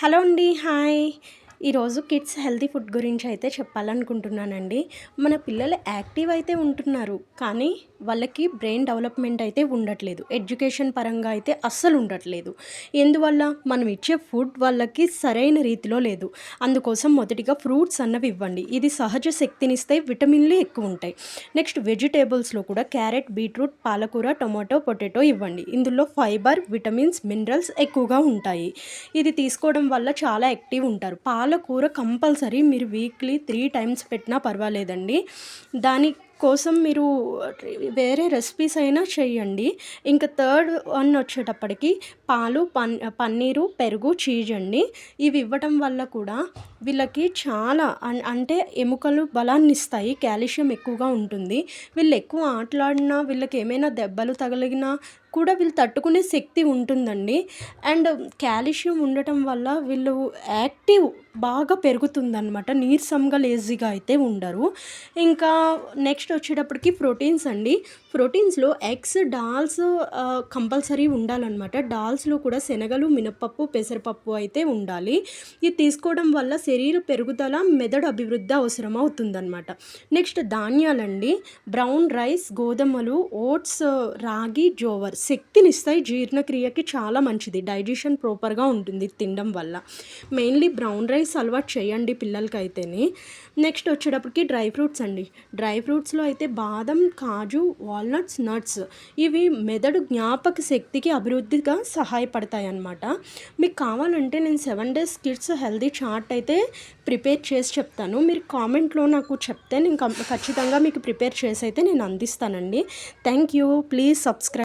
Hello అండి. Hi. ఈరోజు kids healthy food గురించి అయితే చెప్పాలనుకుంటున్నానండి. మన పిల్లలు యాక్టివ్ అయితే ఉంటున్నారు. కానీ వాళ్ళకి బ్రెయిన్ డెవలప్‌మెంట్ అయితే ఉండట్లేదు. ఎడ్యుకేషన్ పరంగా అయితే అస్సలు ఉండట్లేదు. ఎందువల్ల? మనం ఇచ్చే ఫుడ్ వాళ్ళకి సరైన రీతిలో లేదు. అందుకోసం మొదటిగా ఫ్రూట్స్ అన్నవి ఇవ్వండి. ఇది సహజ శక్తినిస్తాయి. విటమిన్‌లు ఎక్కువుంటాయి. నెక్స్ట్ వెజిటబుల్స్‌లో కూడా క్యారెట్, బీట్రూట్, పాలకూర, టొమాటో, పొటాటో ఇవ్వండి. ఇందులో ఫైబర్, విటమిన్స్, మినరల్స్ ఎక్కువగా ఉంటాయి. ఇది తీసుకోవడం వల్ల చాలా యాక్టివ్ ఉంటారు. పాలకూర కంపల్సరీ మీరు వీక్లీ 3 టైమ్స్ పెట్టినా పర్వాలేదండి. దాని కోసం మీరు వేరే రెసిపీస్ అయినా చేయండి. ఇంకా థర్డ్ వన్ వచ్చేటప్పటికి పాలు, పన్నీరు, పెరుగు, చీజ్ అండి. ఇవి ఇవ్వటం వల్ల కూడా వీళ్ళకి చాలా అంటే ఎముకలు బలాన్నిస్తాయి. కాల్షియం ఎక్కువగా ఉంటుంది. వీళ్ళు ఎక్కువ ఆటలాడినా, వీళ్ళకి ఏమైనా దెబ్బలు తగిలినా కూడా వీళ్ళు తట్టుకునే శక్తి ఉంటుందండి. అండ్ కాల్షియం ఉండటం వల్ల వీళ్ళు యాక్టివ్ బాగా పెరుగుతుందనమాట. నీరసంగా, లేజీగా అయితే ఉండరు. ఇంకా నెక్స్ట్ వచ్చేటప్పటికి ప్రోటీన్స్ అండి. ప్రోటీన్స్‌లో ఎగ్స్, డాల్స్ కంపల్సరీ ఉండాలనమాట. డాల్స్‌లో కూడా శనగలు, మినపప్పు, పెసరపప్పు అయితే ఉండాలి. ఇది తీసుకోవడం వల్ల శరీర పెరుగుదల, మెదడు అభివృద్ధి అవసరమవుతుందనమాట. నెక్స్ట్ ధాన్యాలండి. బ్రౌన్ రైస్, గోధుమలు, ఓట్స్, రాగి, జోవర్ శక్తినిస్తాయి. జీర్ణక్రియకి చాలా మంచిది. డైజెషన్ ప్రాపర్‌గా ఉంటుంది తినడం వల్ల. మెయిన్‌లీ బ్రౌన్ రైస్ అలవాటు చేయండి పిల్లలకైతేని. నెక్స్ట్ వచ్చేటప్పటికి డ్రై ఫ్రూట్స్ అండి. డ్రై ఫ్రూట్స్‌లో అయితే బాదం, కాజు, వాల్నట్స్, నట్స్ ఇవి మెదడు జ్ఞాపక శక్తికి అభివృద్ధిగా సహాయపడతాయన్నమాట. మీకు కావాలంటే నేను 7 డేస్ కిడ్స్ హెల్తీ చార్ట్ అయితే ప్రిపేర్ చేసి చెప్తాను. మీరు కామెంట్‌లో నాకు చెప్తే నేను ఖచ్చితంగా మీకు ప్రిపేర్ చేసి అయితే నేను అందిస్తానండి. Thank you. Please subscribe.